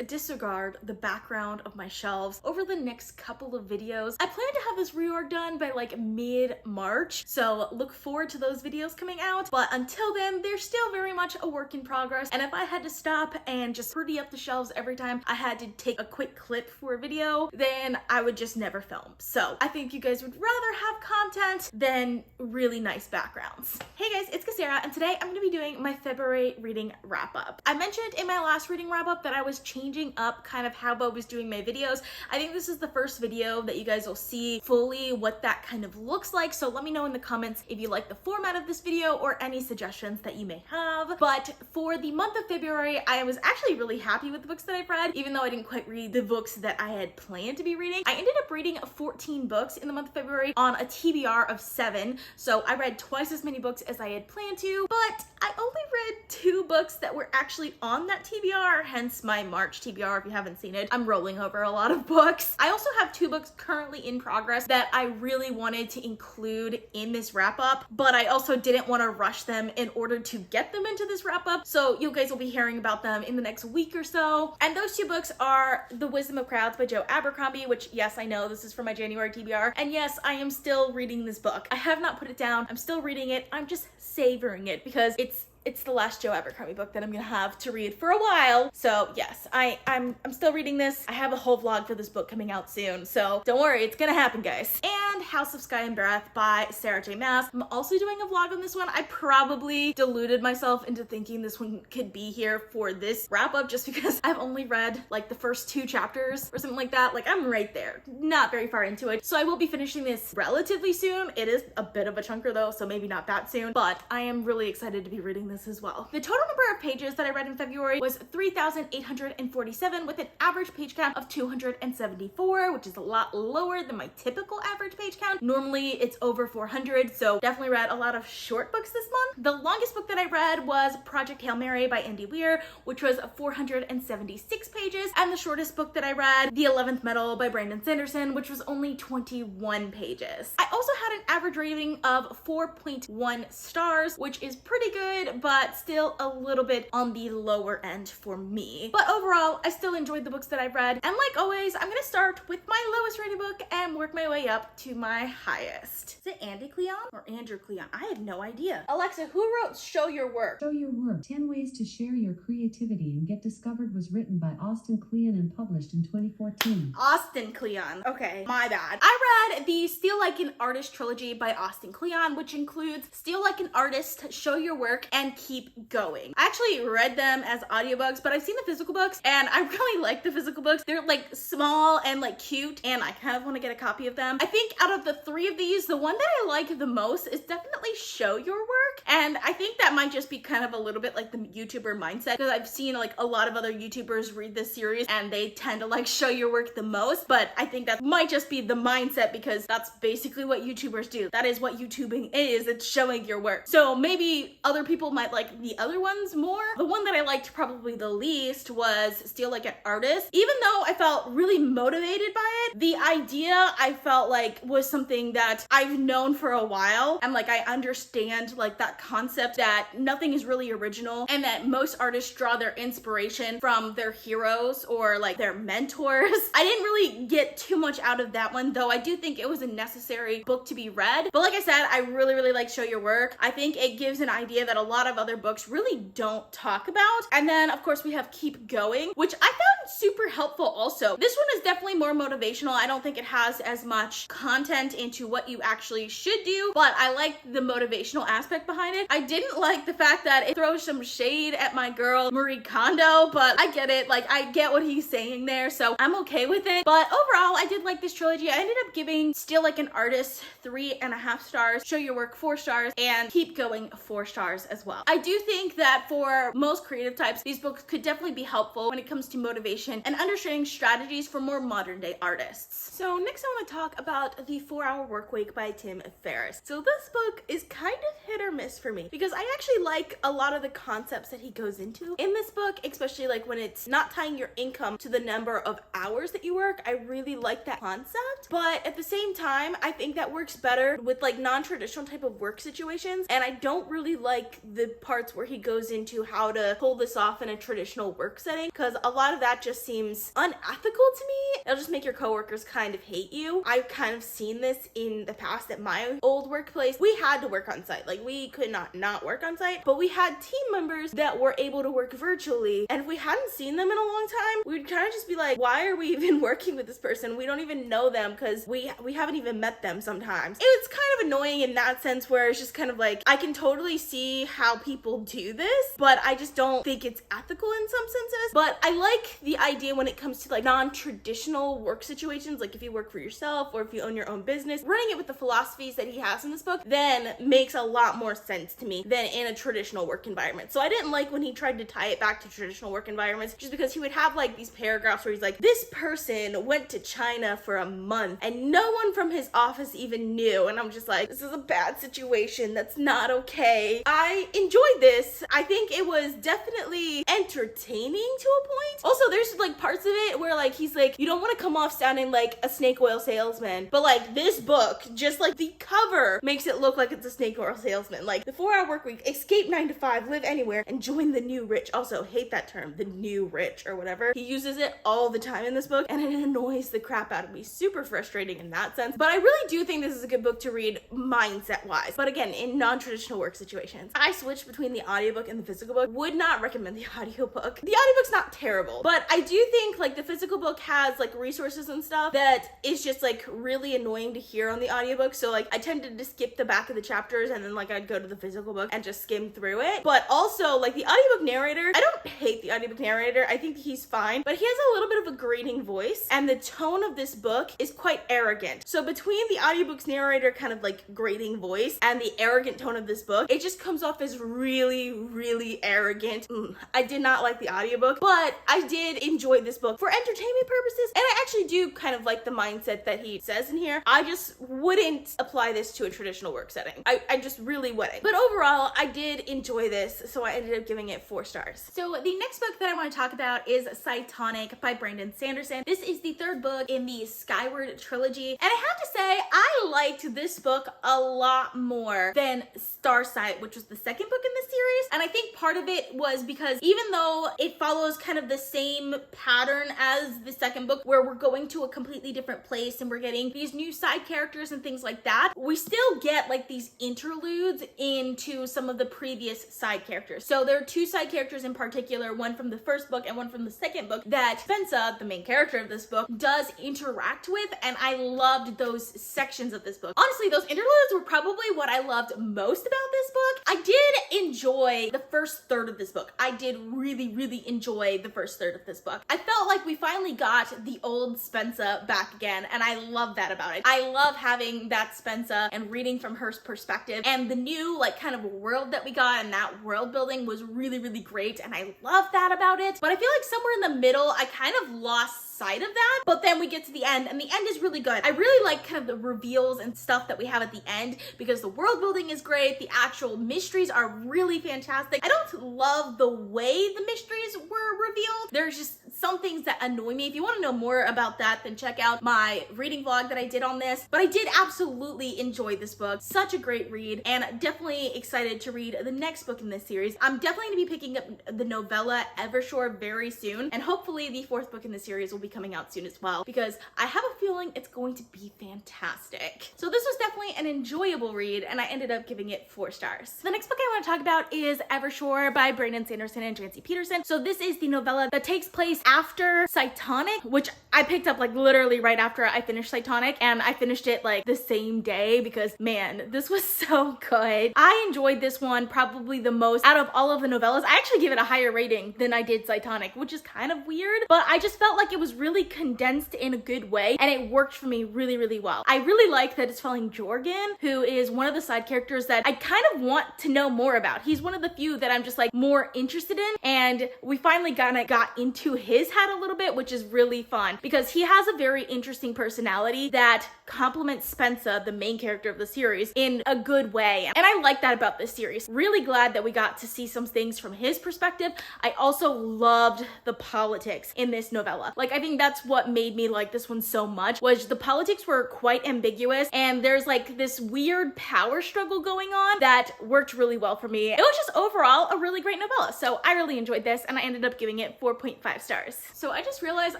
disregard the background of my shelves over the next couple of videos. I plan to have this reorg done by like mid-March, so look forward to those videos coming out. But until then, they're still very much a work in progress. And if I had to stop and just pretty up the shelves every time I had to take a quick clip for a video, then I would just never film. So I think you guys would rather have content than really nice backgrounds. Hey guys, it's Kesara, and today I'm going to be doing my February reading wrap up. I mentioned in my last reading wrap up that I was changing up kind of how I was doing my videos. I think this is the first video that you guys will see fully what that kind of looks like. So let me know in the comments if you like the format of this video or any suggestions that you may have. But for the month of February, I was actually really happy with the books that I've read, even though I didn't quite read the books that I had planned to be reading. I ended up reading 14 books in the month of February on a TBR of 7. So I read twice as many books as I had planned to, but I only read 2 books that were actually on that TBR, hence my March TBR. If you haven't seen it, I'm rolling over a lot of books. I also have 2 books currently in progress that I really wanted to include in this wrap up, but I also didn't want to rush them in order to get them into this wrap up. So you guys will be hearing about them in the next week or so. And those 2 books are The Wisdom of Crowds by Joe Abercrombie, which yes, I know this is for my January TBR. And yes, I am still reading this book. I have not put it down. I'm still reading it. I'm just savoring it because it's the last Joe Abercrombie book that I'm gonna have to read for a while. So yes, I'm still reading this. I have a whole vlog for this book coming out soon, so don't worry, it's gonna happen, guys. And House of Sky and Breath by Sarah J. Maas. I'm also doing a vlog on this one. I probably deluded myself into thinking this one could be here for this wrap up just because I've only read like the first 2 chapters or something like that. Like I'm right there, not very far into it. So I will be finishing this relatively soon. It is a bit of a chunker though, so maybe not that soon, but I am really excited to be reading this as well. The total number of pages that I read in February was 3,847 with an average page count of 274, which is a lot lower than my typical average page count. Normally it's over 400, so definitely read a lot of short books this month. The longest book that I read was Project Hail Mary by Andy Weir, which was 476 pages, and the shortest book that I read, The 11th Metal by Brandon Sanderson, which was only 21 pages. I also had an average rating of 4.1 stars, which is pretty good, but still a little bit on the lower end for me. But overall, I still enjoyed the books that I've read. And like always, I'm gonna start with my lowest rated book and work my way up to my highest. Is it Andy Cleon or Andrew Cleon? I have no idea. Alexa, who wrote Show Your Work? Show Your Work, 10 Ways to Share Your Creativity and Get Discovered was written by Austin Cleon and published in 2014. Austin Cleon. Okay, my bad. I read the Steal Like an Artist trilogy by Austin Cleon, which includes Steal Like an Artist, Show Your Work, and Keep Going. I actually read them as audiobooks, but I've seen the physical books and I really like the physical books. They're like small and like cute, and I kind of want to get a copy of them. I think out of the 3 of these, the one that I like the most is definitely Show Your Work. And I think that might just be kind of a little bit like the YouTuber mindset, because I've seen like a lot of other YouTubers read this series and they tend to like Show Your Work the most, but I think that might just be the mindset because that's basically what YouTubers do. That is what YouTubing is. It's showing your work. So maybe other people might like the other ones more. The one that I liked probably the least was Steal Like an Artist. Even though I felt really motivated by it, the idea I felt like was something that I've known for a while, and like I understand like that concept that nothing is really original and that most artists draw their inspiration from their heroes or like their mentors. I didn't really get too much out of that one, though I do think it was a necessary book to be read. But like I said, I really like Show Your Work. I think it gives an idea that a lot of other books really don't talk about. And then of course we have Keep Going, which I found super helpful also. This one is definitely more motivational. I don't think it has as much content into what you actually should do, but I like the motivational aspect behind it. I didn't like the fact that it throws some shade at my girl Marie Kondo, but I get it. Like I get what he's saying there, so I'm okay with it. But overall, I did like this trilogy. I ended up giving Steal Like an Artist 3.5 stars, Show Your Work 4 stars, and Keep Going 4 stars as well. I do think that for most creative types, these books could definitely be helpful when it comes to motivation and understanding strategies for more modern day artists. So next I want to talk about The 4-Hour Workweek by Tim Ferriss. So this book is kind of hit or miss for me because I actually like a lot of the concepts that he goes into in this book, especially like when it's not tying your income to the number of hours that you work. I really like that concept, but at the same time, I think that works better with like non-traditional type of work situations, and I don't really like the parts where he goes into how to pull this off in a traditional work setting, because a lot of that just seems unethical to me. It'll just make your coworkers kind of hate you. I've kind of seen this in the past at my old workplace. We had to work on site. Like, we could not work on site, but we had team members that were able to work virtually. And if we hadn't seen them in a long time, we'd kind of just be like, why are we even working with this person? We don't even know them because we haven't even met them sometimes. It's kind of annoying in that sense where it's just kind of like, I can totally see how people do this, but I just don't think it's ethical in some senses. But I like the idea when it comes to like non-traditional work situations, like if you work for yourself or if you own your own business, running it with the philosophies that he has in this book then makes a lot more sense to me than in a traditional work environment. So I didn't like when he tried to tie it back to traditional work environments, just because he would have like these paragraphs where he's like, this person went to China for a month and no one from his office even knew. And I'm just like, this is a bad situation. That's not okay. I enjoyed this. I think it was definitely entertaining to a point. Also, there's like parts of it where like he's like, you don't want to come off sounding like a snake oil salesman, but like this book, just like the cover makes it look like it's a snake oil salesman. Like the 4-hour work week, escape 9 to 5, live anywhere, and join the new rich. Also, hate that term, the new rich or whatever. He uses it all the time in this book and it annoys the crap out of me. Super frustrating in that sense. But I really do think this is a good book to read mindset wise. But again, in non-traditional work situations, I switched between the audiobook and the physical book. Would not recommend the audiobook. The audiobook's not terrible, but I do think like the physical book has like resources and stuff that is just like really annoying to hear on the audiobook. So like I tended to skip the back of the chapters and then like I'd go to the physical book and just skim through it. But also like the audiobook narrator, I don't hate the audiobook narrator. I think he's fine, but he has a little bit of a grating voice and the tone of this book is quite arrogant. So between the audiobook's narrator kind of like grating voice and the arrogant tone of this book, it just comes off as really arrogant. I did not like the audiobook, but I did enjoy this book for entertainment purposes. And I actually do kind of like the mindset that he says in here. I just wouldn't apply this to a traditional work setting. I just really wouldn't. But overall, I did enjoy this, so I ended up giving it 4 stars. So the next book that I want to talk about is Cytonic by Brandon Sanderson. This is the 3rd book in the Skyward trilogy. And I have to say, I liked this book a lot more than Starsight, which was the 2nd book in the series. And I think part of it was because even though it follows kind of the same pattern as the 2nd book, where we're going to a completely different place and we're getting these new side characters and things like that, we still get like these interludes into some of the previous side characters. So there are 2 side characters in particular, one from the 1st book and one from the 2nd book, that Spensa, the main character of this book, does interact with, and I loved those sections of this book. Honestly, those interludes were probably what I loved most about this book. I did enjoy the first third of this book. I did really enjoy the first third of this book. I felt like we finally got the old Spensa back again, and I love that about it. I love having that Spensa and reading from her perspective, and the new like kind of world that we got, and that world building was really great, and I love that about it. But I feel like somewhere in the middle, I kind of lost sight of that. But then we get to the end, and the end is really good. I really like kind of the reveals and stuff that we have at the end, because the world building is great. The actual mysteries are really fantastic. I don't love the way the mysteries were revealed. There's just some things that annoy me. If you want to know more about that, then check out my reading vlog that I did on this. But I did absolutely enjoy this book. Such a great read, and definitely excited to read the next book in this series. I'm definitely going to be picking up the novella Evershore very soon, and hopefully the 4th book in the series will be coming out soon as well, because I have a feeling it's going to be fantastic. So this was definitely an enjoyable read, and I ended up giving it 4 stars. The next book I want to talk about is Evershore by Brandon Sanderson and Jancy Peterson. So this is the novella that takes place after Cytonic, which I picked up like literally right after I finished Cytonic, and I finished it like the same day because man, this was so good. I enjoyed this one probably the most out of all of the novellas. I actually give it a higher rating than I did Cytonic, which is kind of weird, but I just felt like it was really condensed in a good way, and it worked for me really well. I really like that it's following Jorgen, who is one of the side characters that I kind of want to know more about. He's one of the few that I'm just like more interested in, and we finally kind of got into his head a little bit, which is really fun because he has a very interesting personality that complements Spensa, the main character of the series, in a good way. And I like that about this series. Really glad that we got to see some things from his perspective. I also loved the politics in this novella. Like, I think that's what made me like this one so much, was the politics were quite ambiguous, and there's like this weird power struggle going on that worked really well for me. It was just overall a really great novella. So I really enjoyed this, and I ended up giving it 4.5 stars. stars. So I just realized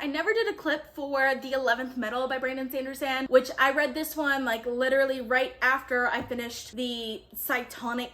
I never did a clip for The 11th Metal by Brandon Sanderson, which I read this one like literally right after I finished the Cytonic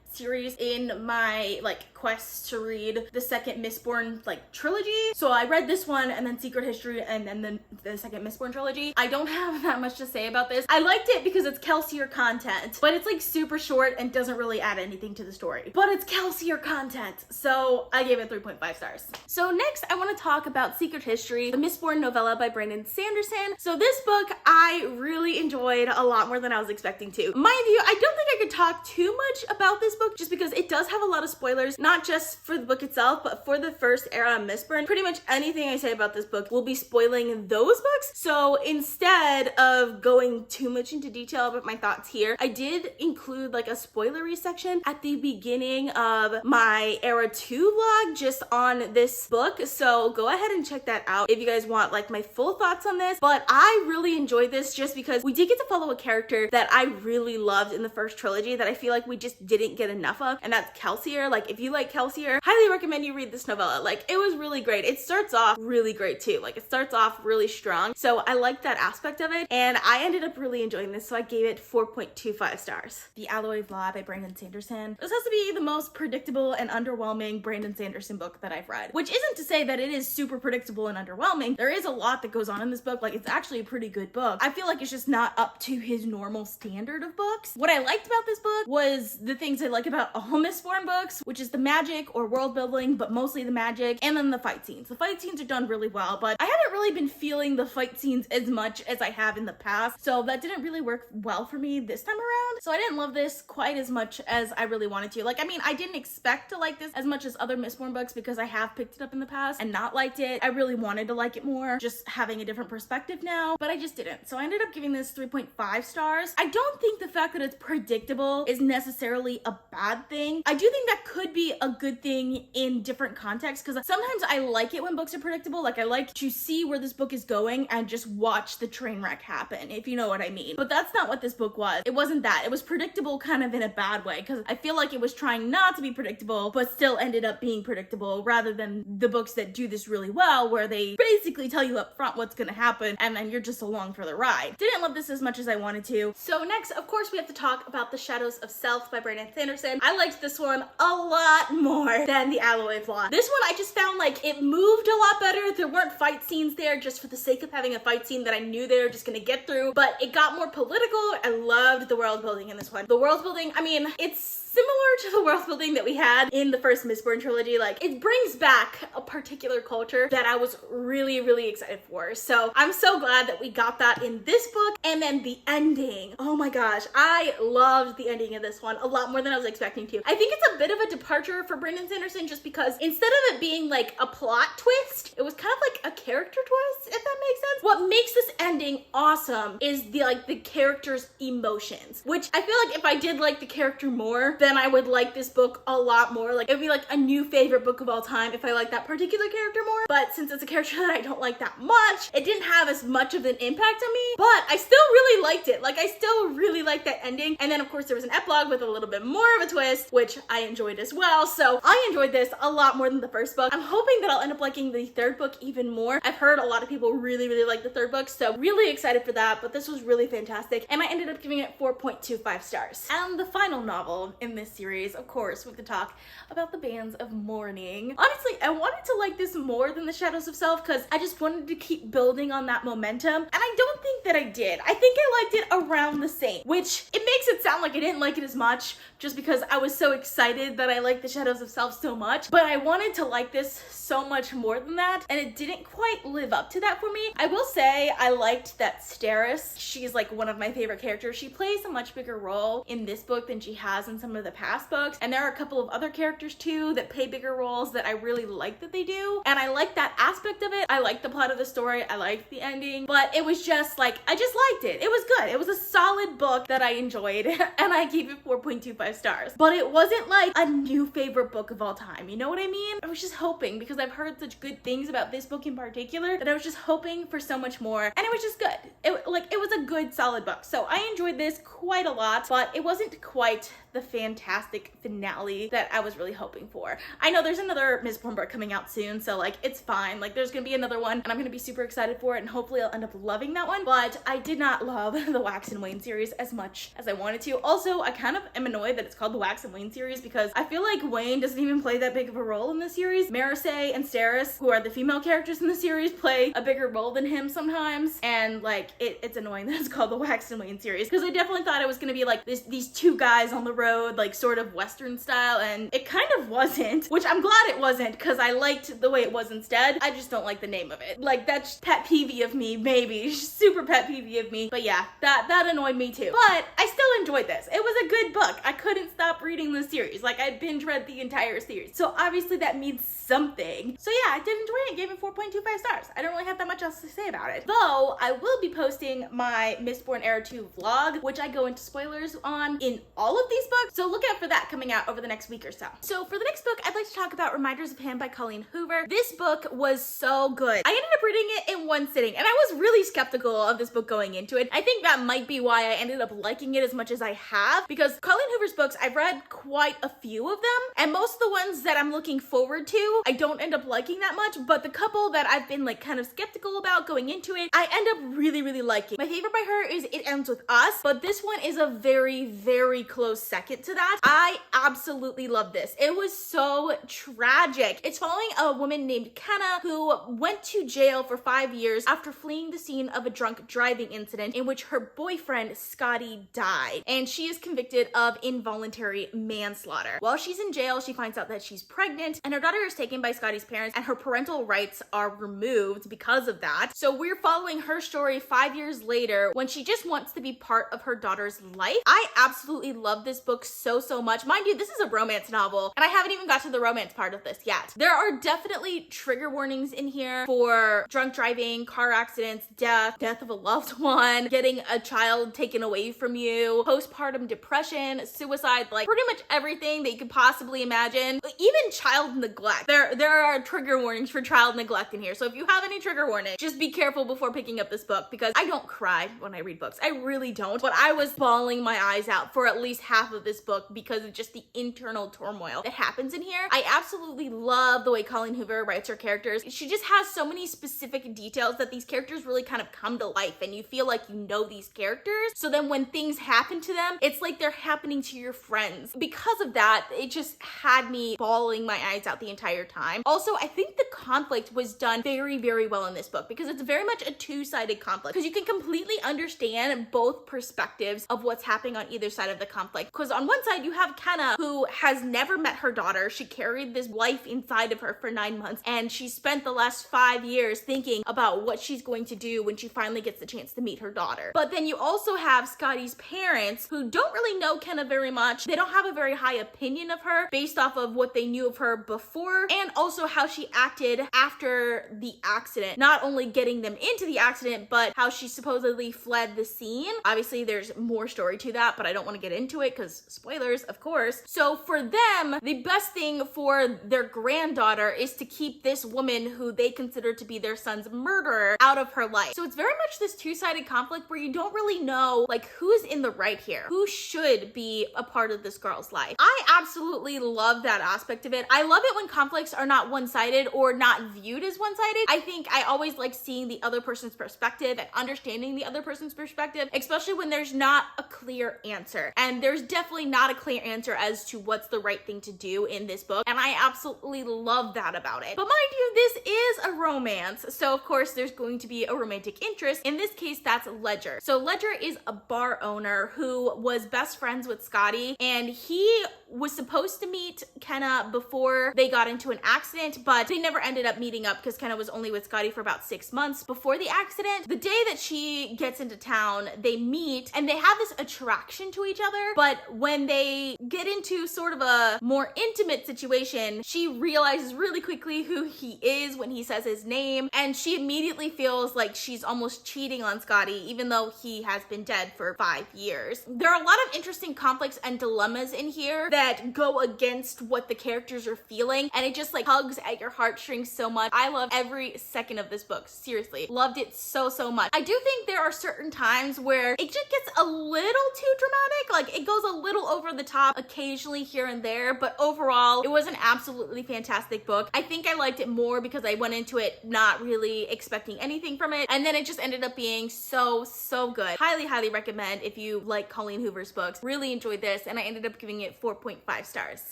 series in my quest to read the second Mistborn trilogy. So I read this one and then Secret History and then the second Mistborn trilogy. I don't have that much to say about this. I liked it because it's Kelsier content, but it's super short and doesn't really add anything to the story. But it's Kelsier content, so I gave it 3.5 stars. So next I want to talk about Secret History, the Mistborn novella by Brandon Sanderson. So this book I really enjoyed a lot more than I was expecting to. Mind you, I don't think I could talk too much about this book just because it does have a lot of spoilers, not just for the book itself, but for the first era of Mistborn. Pretty much anything I say about this book will be spoiling those books. So instead of going too much into detail about my thoughts here, I did include a spoilery section at the beginning of my era 2 vlog just on this book. So go ahead and check that out if you guys want my full thoughts on this. But I really enjoyed this just because we did get to follow a character that I really loved in the first trilogy that I feel like we just didn't get enough of, and that's Kelsier. If you like Kelsier, highly recommend you read this novella. It was really great. It starts off really great too. It starts off really strong. So I like that aspect of it, and I ended up really enjoying this, so I gave it 4.25 stars. The Alloy of Law by Brandon Sanderson. This has to be the most predictable and underwhelming Brandon Sanderson book that I've read, which isn't to say that it is super predictable and underwhelming. There is a lot that goes on in this book. It's actually a pretty good book. I feel like it's just not up to his normal standard of books. What I liked about this book was the things I like about all Mistborn books, which is the magic or world building, but mostly the magic, and then the fight scenes. The fight scenes are done really well, but I haven't really been feeling the fight scenes as much as I have in the past, so that didn't really work well for me this time around. So I didn't love this quite as much as I really wanted to. I didn't expect to like this as much as other Mistborn books because I have picked it up in the past and not liked it. I really wanted to like it more, just having a different perspective now, but I just didn't. So I ended up giving this 3.5 stars. I don't think the fact that it's predictable is necessarily a bad thing. I do think that could be a good thing in different contexts, because sometimes I like it when books are predictable. I like to see where this book is going and just watch the train wreck happen, if you know what I mean. But that's not what this book was. It wasn't that. It was predictable kind of in a bad way, because I feel like it was trying not to be predictable, but still ended up being predictable, rather than the books that do this really well, where they basically tell you up front what's gonna happen, and then you're just along for the ride. Didn't love this as much as I wanted to. So next, of course, we have to talk about The Shadows of Self by Brandon Sanderson. I liked this one a lot more than The Alloy of Law. This one I just found it moved a lot better. There weren't fight scenes there just for the sake of having a fight scene that I knew they were just gonna get through, but it got more political. I loved the world building in this one. The world building, it's similar to the world building that we had in the first Mistborn trilogy. It brings back a particular culture that I was really, really excited for. So I'm so glad that we got that in this book. And then the ending. Oh my gosh, I loved the ending of this one a lot more than I was expecting to. I think it's a bit of a departure for Brandon Sanderson, just because instead of it being a plot twist, it was kind of a character twist, if that makes sense. What makes this ending awesome is the character's emotions, which I feel if I did like the character more, then I would like this book a lot more. It would be a new favorite book of all time if I like that particular character more. But since it's a character that I don't like that much, it didn't have as much of an impact on me, but I still really liked it. I still really liked that ending. And then of course there was an epilogue with a little bit more of a twist, which I enjoyed as well. So I enjoyed this a lot more than the first book. I'm hoping that I'll end up liking the third book even more. I've heard a lot of people really, really like the third book, so really excited for that. But this was really fantastic, and I ended up giving it 4.25 stars. And the final novel in this series, of course, we have to talk about The Bands of Mourning. Honestly, I wanted to like this more than The Shadows of Self because I just wanted to keep building on that momentum, and I don't think that I did. I think I liked it around the same, which it makes it sound like I didn't like it as much just because I was so excited that I liked The Shadows of Self so much, but I wanted to like this so much more than that, and it didn't quite live up to that for me. I will say I liked that Steris, she's one of my favorite characters. She plays a much bigger role in this book than she has in some of the past books, and there are a couple of other characters too that play bigger roles that I really like that they do, and I like that aspect of it. I like the plot of the story, I liked the ending, but it was just I just liked it. It was good. It was a solid book that I enjoyed, and I gave it 4.25 stars. But it wasn't a new favorite book of all time, you know what I mean? I was just hoping, because I've heard such good things about this book in particular, that I was just hoping for so much more, and it was just good. It was a good solid book. So I enjoyed this quite a lot, but it wasn't quite the the fantastic finale that I was really hoping for. I know there's another Mistborn book coming out soon, so like it's fine. Like there's gonna be another one and I'm gonna be super excited for it and hopefully I'll end up loving that one. But I did not love the Wax and Wayne series as much as I wanted to. Also, I kind of am annoyed that it's called the Wax and Wayne series because I feel like Wayne doesn't even play that big of a role in the series. Maricé and Steris, who are the female characters in the series, play a bigger role than him sometimes, and like it's annoying that it's called the Wax and Wayne series because I definitely thought it was gonna be like these two guys on the road, like sort of Western style, and it kind of wasn't, which I'm glad it wasn't because I liked the way it was instead. I just don't like the name of it. Like that's pet peeve of me, maybe super pet peeve of me, but yeah, that annoyed me too. But I still enjoyed this. It was a good book. I couldn't stop reading the series. Like I binge read the entire series, so obviously that means something. So yeah, I did enjoy it. Gave it 4.25 stars. I don't really have that much else to say about it. Though I will be posting my Mistborn Era 2 vlog, which I go into spoilers on in all of these books. So look out for that coming out over the next week or so. So for the next book, I'd like to talk about Reminders of Him by Colleen Hoover. This book was so good. I ended up reading it in one sitting, and I was really skeptical of this book going into it. I think that might be why I ended up liking it as much as I have, because Colleen Hoover's books, I've read quite a few of them, and most of the ones that I'm looking forward to, I don't end up liking that much, but the couple that I've been like kind of skeptical about going into it, I end up really, really liking. My favorite by her is It Ends With Us, but this one is a very, very close second to that. I absolutely love this. It was so tragic. It's following a woman named Kenna who went to jail for 5 years after fleeing the scene of a drunk driving incident in which her boyfriend, Scotty, died, and she is convicted of involuntary manslaughter. While she's in jail, she finds out that she's pregnant, and her daughter is taken by Scotty's parents, and her parental rights are removed because of that. So we're following her story 5 years later when she just wants to be part of her daughter's life. I absolutely love this book so much. Mind you, this is a romance novel, and I haven't even got to the romance part of this yet. There are definitely trigger warnings in here for drunk driving, car accidents, death of a loved one, getting a child taken away from you, postpartum depression, suicide, like pretty much everything that you could possibly imagine. Even child neglect. There are trigger warnings for child neglect in here. So if you have any trigger warning, just be careful before picking up this book, because I don't cry when I read books. I really don't. But I was bawling my eyes out for at least half of this book because of just the internal turmoil that happens in here. I absolutely love the way Colleen Hoover writes her characters. She just has so many specific details that these characters really kind of come to life, and you feel like you know these characters. So then when things happen to them, it's like they're happening to your friends. Because of that, it just had me bawling my eyes out the entire time. Also, I think the conflict was done very, very well in this book because it's very much a two-sided conflict, because you can completely understand both perspectives of what's happening on either side of the conflict. Because on one side, you have Kenna, who has never met her daughter. She carried this life inside of her for 9 months, and she spent the last 5 years thinking about what she's going to do when she finally gets the chance to meet her daughter. But then you also have Scotty's parents, who don't really know Kenna very much. They don't have a very high opinion of her based off of what they knew of her before, and also how she acted after the accident. Not only getting them into the accident, but how she supposedly fled the scene. Obviously, there's more story to that, but I don't want to get into it because spoilers, of course. So for them, the best thing for their granddaughter is to keep this woman who they consider to be their son's murderer out of her life. So it's very much this two-sided conflict where you don't really know like who's in the right here, who should be a part of this girl's life. I absolutely love that aspect of it. I love it when conflicts are not one-sided or not viewed as one-sided. I think I always like seeing the other person's perspective and understanding the other person's perspective, especially when there's not a clear answer. And there's definitely not a clear answer as to what's the right thing to do in this book, and I absolutely love that about it. But mind you, this is a romance, so of course there's going to be a romantic interest. In this case, that's Ledger. So Ledger is a bar owner who was best friends with Scotty, and he was supposed to meet Kenna before they got into an accident, but they never ended up meeting up because Kenna was only with Scotty for about 6 months before the accident. The day that she gets into town, they meet and they have this attraction to each other, but when they get into sort of a more intimate situation, she realizes really quickly who he is when he says his name, and she immediately feels like she's almost cheating on Scotty, even though he has been dead for 5 years. There are a lot of interesting conflicts and dilemmas in here that go against what the characters are feeling, and it just like tugs at your heartstrings so much. I love every second of this book. Seriously, loved it so much. I do think there are certain times where it just gets a little too dramatic, like it goes a little over the top occasionally here and there, but overall, it was an absolutely fantastic book. I think I liked it more because I went into it not really expecting anything from it, and then it just ended up being so good. Highly recommend if you like Colleen Hoover's books. Really enjoyed this, and I ended up giving it 4.5 stars.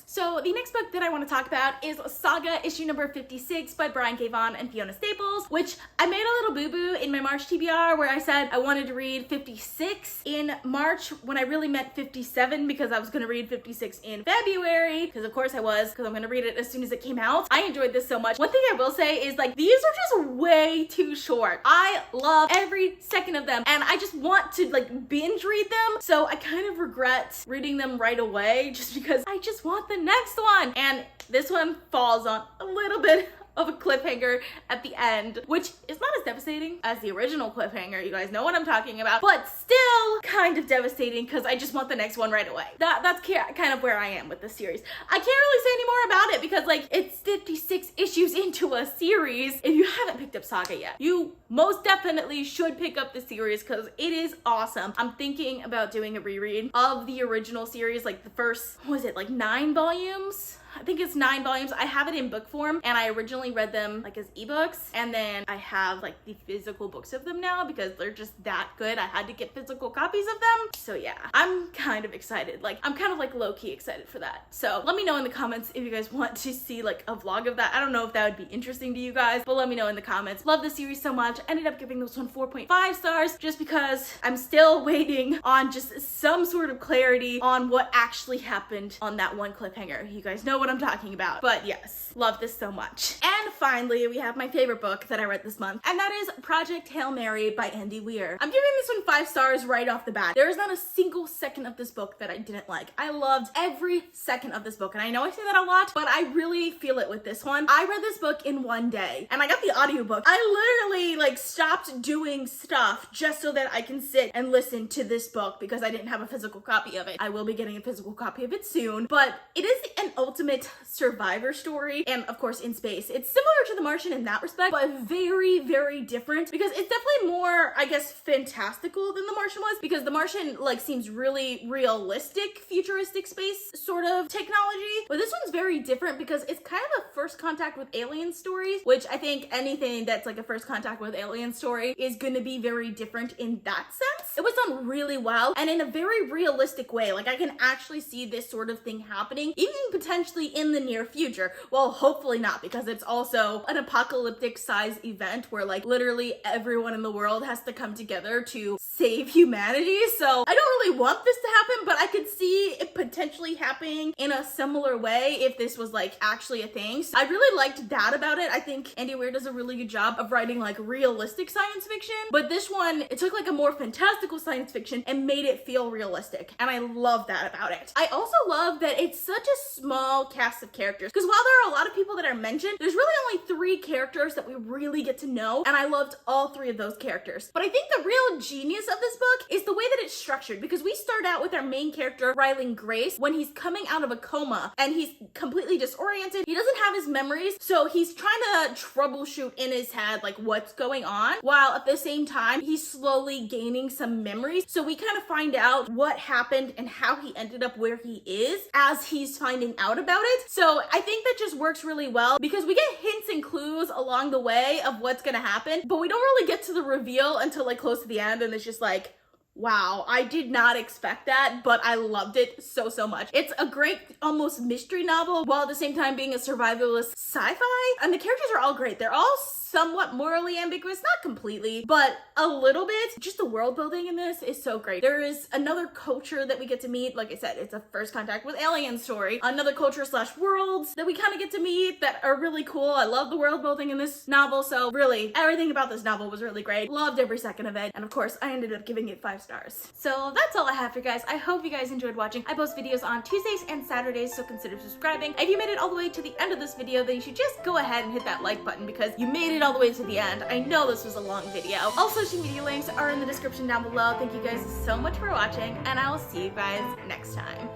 So the next book that I want to talk about is Saga issue number 56 by Brian K. Vaughan and Fiona Staples, which I made a little boo-boo in my March TBR where I said I wanted to read 56 in March when I really meant 57 because I was going to read 56 in February, because of course I was, because I'm going to read it as soon as it came out. I enjoyed this so much. One thing I will say is like these are just way too short. I love every second of them and I just want to like binge read them, so I kind of regret reading them right away just because I just want the next one. And this one falls on a little bit of a cliffhanger at the end, which is not as devastating as the original cliffhanger. You guys know what I'm talking about, but still kind of devastating because I just want the next one right away. That's kind of where I am with this series. I can't really say any more about it because like it's 56 issues into a series. If you haven't picked up Saga yet, you most definitely should pick up the series because it is awesome. I'm thinking about doing a reread of the original series, like the first, what was it, like 9 volumes? I think it's 9 volumes. I have it in book form and I originally read them like as ebooks, and then I have like the physical books of them now because they're just that good. I had to get physical copies of them. So yeah, I'm kind of excited. Like I'm kind of like low-key excited for that. So let me know in the comments if you guys want to see like a vlog of that. I don't know if that would be interesting to you guys, but let me know in the comments. Love the series so much. Ended up giving this one 4.5 stars just because I'm still waiting on just some sort of clarity on what actually happened on that one cliffhanger. You guys know what I'm talking about. But yes, love this so much. And finally, we have my favorite book that I read this month, and that is Project Hail Mary by Andy Weir. I'm giving this one 5 stars right off the bat. There is not a single second of this book that I didn't like. I loved every second of this book, and I know I say that a lot, but I really feel it with this one. I read this book in one day, and I got the audiobook. I literally like stopped doing stuff just so that I can sit and listen to this book because I didn't have a physical copy of it. I will be getting a physical copy of it soon, but it is an ultimate survivor story, and of course in space. It's similar to The Martian in that respect, but very different because it's definitely more, I guess, fantastical than The Martian was, because The Martian like seems really realistic, futuristic space sort of technology, but this one's very different because it's kind of a first contact with alien stories, which I think anything that's like a first contact with alien story is going to be very different in that sense. It was done really well and in a very realistic way. Like I can actually see this sort of thing happening, even potentially in the near future. Well, hopefully not, because it's also an apocalyptic size event where like literally everyone in the world has to come together to save humanity. So I don't really want this to happen, but I could see it potentially happening in a similar way if this was like actually a thing. So I really liked that about it. I think Andy Weir does a really good job of writing like realistic science fiction, but this one, it took like a more fantastical science fiction and made it feel realistic, and I love that about it. I also love that it's such a small cast of characters, because while there are a lot of people that are mentioned, there's really only 3 characters that we really get to know, and I loved all 3 of those characters. But I think the real genius of this book is the way that it's structured, because we start out with our main character, Rylan Grace, when he's coming out of a coma and he's completely disoriented. He doesn't have his memories, so he's trying to troubleshoot in his head like what's going on, while at the same time he's slowly gaining some memories. So we kind of find out what happened and how he ended up where he is as he's finding out about it. So I think that just works really well because we get hints and clues along the way of what's gonna happen, but we don't really get to the reveal until like close to the end, and it's just like, wow, I did not expect that, but I loved it so much. It's a great almost mystery novel while at the same time being a survivalist sci-fi, and the characters are all great. They're all somewhat morally ambiguous, not completely, but a little bit. Just the world building in this is so great. There is another culture that we get to meet. Like I said, it's a first contact with alien story. Another culture / worlds that we kind of get to meet that are really cool. I love the world building in this novel, so really everything about this novel was really great. Loved every second of it, and of course I ended up giving it 5 stars. So that's all I have for you guys. I hope you guys enjoyed watching. I post videos on Tuesdays and Saturdays, so consider subscribing. If you made it all the way to the end of this video, then you should just go ahead and hit that like button because you made it all the way to the end. I know this was a long video. All social media links are in the description down below. Thank you guys so much for watching, and I will see you guys next time.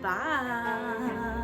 Bye.